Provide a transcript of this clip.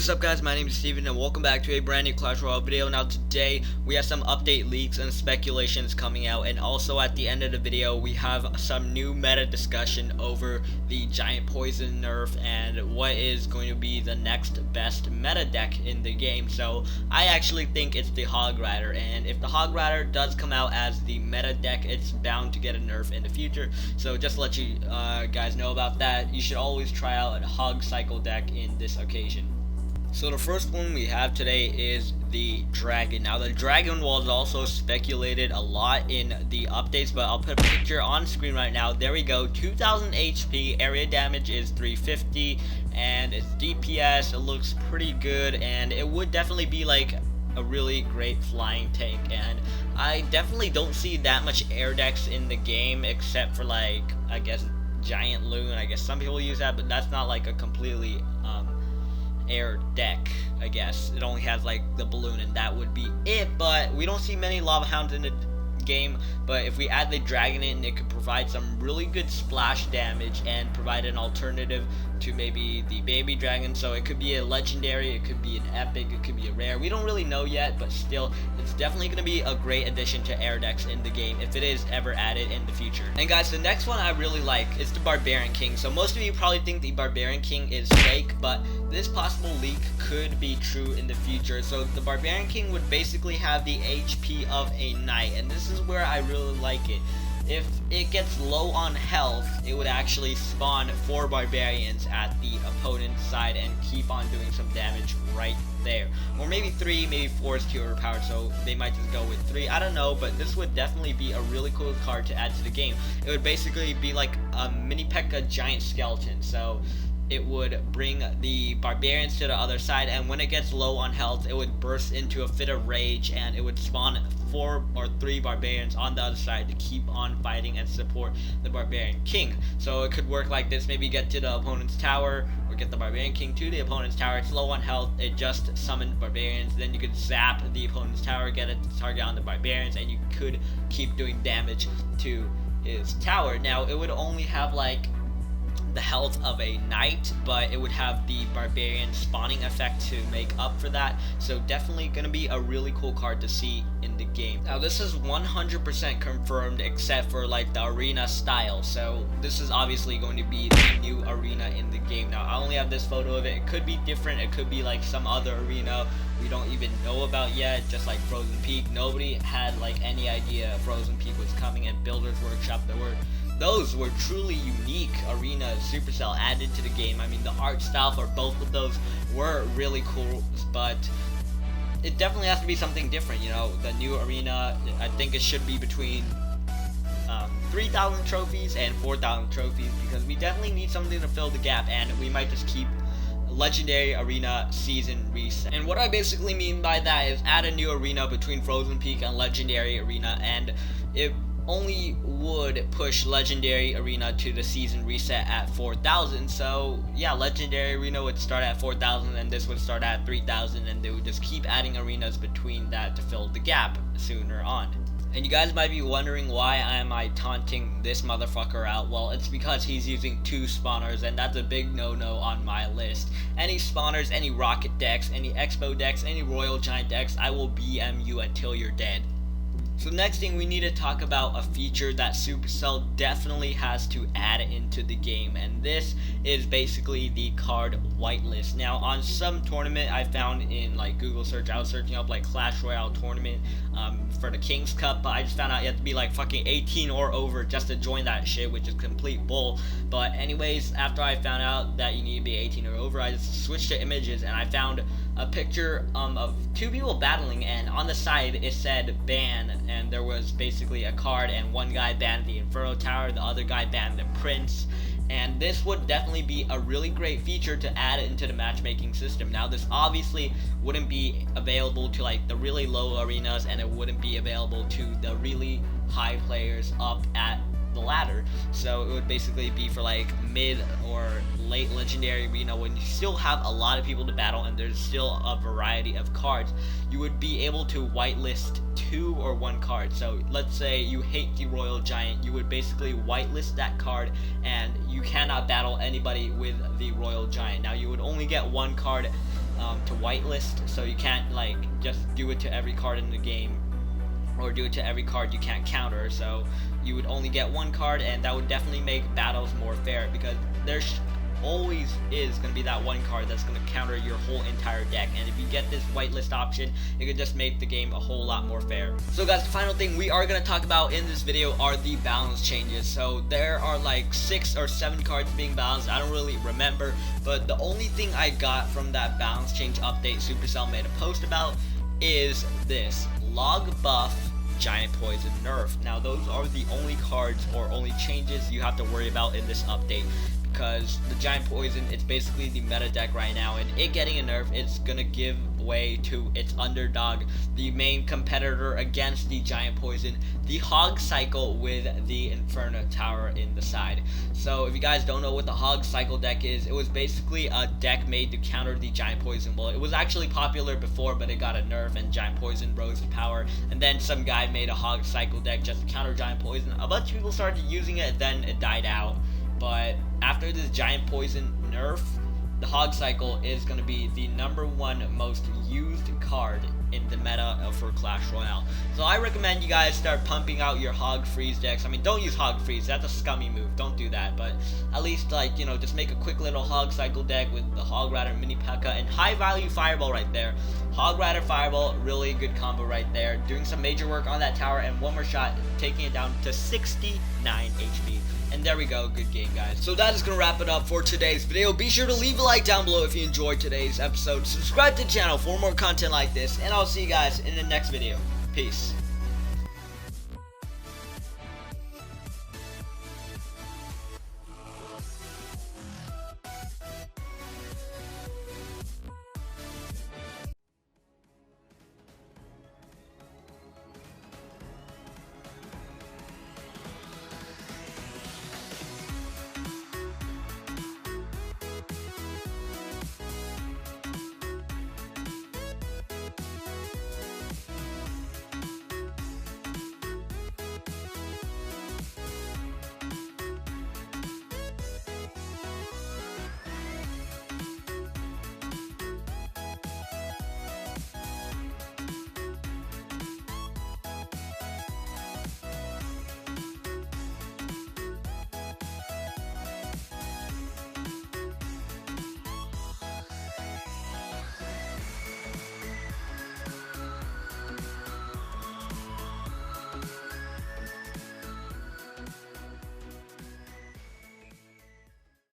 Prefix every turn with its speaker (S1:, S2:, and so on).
S1: What's up guys, my name is Steven and welcome back to a brand new Clash Royale video. Now today we have some update leaks and speculations coming out, and also at the end of the video we have some new meta discussion over the giant poison nerf and what is going to be the next best meta deck in the game. So I actually think it's the Hog Rider, and if the Hog Rider does come out as the meta deck, it's bound to get a nerf in the future. So just to let you guys know about that, you should always try out a Hog Cycle deck in this occasion. So the first one we have today is the Dragon. Now the Dragon was also speculated a lot in the updates, but I'll put a picture on screen right now. There we go. 2000 HP, area damage is 350, and its DPS, it looks pretty good, and it would definitely be like a really great flying tank. And I definitely don't see that much air decks in the game except for like, I guess, Giant Loon. I guess some people use that, but that's not like a completely air deck. I guess it only has like the balloon and that would be it, but we don't see many lava hounds in the game. But if we add the dragon in, it could provide some really good splash damage and provide an alternative to maybe the baby dragon. So it could be a legendary, it could be an epic, it could be a rare. We don't really know yet, but still it's definitely going to be a great addition to air decks in the game if it is ever added in the future. And guys, the next one I really like is the Barbarian King. So most of you probably think the Barbarian King is fake, but this possible leak could be true in the future. So the Barbarian King would basically have the HP of a knight, and this is where I really like it. If it gets low on health, it would actually spawn 4 barbarians at the opponent's side and keep on doing some damage right there. Or maybe 3, maybe 4 is too overpowered, so they might just go with 3. I don't know, but this would definitely be a really cool card to add to the game. It would basically be like a mini P.E.K.K.A giant skeleton. So it would bring the barbarians to the other side, and when it gets low on health, it would burst into a fit of rage and it would spawn 4 or 3 barbarians on the other side to keep on fighting and support the Barbarian King. So it could work like this: maybe get to the opponent's tower or get the Barbarian King to the opponent's tower. It's low on health, it just summoned barbarians, then you could zap the opponent's tower, get it to target on the barbarians, and you could keep doing damage to his tower. Now it would only have like the health of a knight, but it would have the barbarian spawning effect to make up for that. So definitely gonna be a really cool card to see in the game. Now this is 100% confirmed except for like the arena style. So this is obviously going to be the new arena in the game. Now I only have this photo of it. It could be different, it could be like some other arena we don't even know about yet, just like Frozen Peak. Nobody had like any idea Frozen Peak was coming, and Builders Workshop, those were truly unique arenas Supercell added to the game. I mean, the art style for both of those were really cool, but it definitely has to be something different. You know, the new arena, I think it should be between 3,000 trophies and 4,000 trophies, because we definitely need something to fill the gap, and we might just keep Legendary Arena Season Reset. And what I basically mean by that is add a new arena between Frozen Peak and Legendary Arena, and it only would push Legendary Arena to the season reset at 4,000. So yeah, Legendary Arena would start at 4,000 and this would start at 3,000, and they would just keep adding arenas between that to fill the gap sooner on. And you guys might be wondering, why am I taunting this motherfucker out? Well, it's because he's using 2 spawners, and that's a big no-no on my list. Any spawners, any rocket decks, any expo decks, any royal giant decks, I will BM you until you're dead. So next thing, we need to talk about a feature that Supercell definitely has to add into the game, and this is basically the card whitelist. Now on some tournament I found in like Google search, I was searching up like Clash Royale tournament for the King's Cup, but I just found out you have to be like fucking 18 or over just to join that shit, which is complete bull. But anyways, after I found out that you need to be 18 or over, I just switched to images and I found a picture of 2 people battling, and on the side it said ban, and there was basically a card, and one guy banned the Inferno Tower, the other guy banned the Prince. And this would definitely be a really great feature to add into the matchmaking system. Now this obviously wouldn't be available to like the really low arenas, and it wouldn't be available to the really high players up at the ladder. So it would basically be for like mid or late legendary arena, when you still have a lot of people to battle and there's still a variety of cards. You would be able to whitelist 2 or 1 card. So let's say you hate the Royal Giant, you would basically whitelist that card and you cannot battle anybody with the Royal Giant. Now you would only get 1 card to whitelist, so you can't like just do it to every card in the game, or do it to every card you can't counter. So you would only get one card, and that would definitely make battles more fair, because there's always is going to be that one card that's going to counter your whole entire deck, and if you get this whitelist option, it could just make the game a whole lot more fair. So guys, the final thing we are going to talk about in this video are the balance changes. So there are like 6 or 7 cards being balanced, I don't really remember, but the only thing I got from that balance change update Supercell made a post about is this log buff giant poison nerf. Now those are the only cards or only changes you have to worry about in this update, because the giant poison, it's basically the meta deck right now, and it getting a nerf, it's gonna give way to its underdog, the main competitor against the giant poison, the hog cycle with the Inferno Tower in the side. So if you guys don't know what the hog cycle deck is, it was basically a deck made to counter the giant poison. Well, it was actually popular before, but it got a nerf and giant poison rose to power, and then some guy made a hog cycle deck just to counter giant poison. A bunch of people started using it, then it died out. But after this giant poison nerf, the hog cycle is going to be the #1 most used card in the meta for Clash Royale. So I recommend you guys start pumping out your hog freeze decks. I mean, don't use hog freeze, that's a scummy move, don't do that, but at least, like, you know, just make a quick little hog cycle deck with the hog rider, mini P.E.K.K.A, and high value fireball right there. Hog rider fireball, really good combo right there, doing some major work on that tower, and one more shot taking it down to 69 HP. And there we go, good game guys. So that is going to wrap it up for today's video. Be sure to leave a like down below if you enjoyed today's episode. Subscribe to the channel for more content like this, and I'll see you guys in the next video. Peace.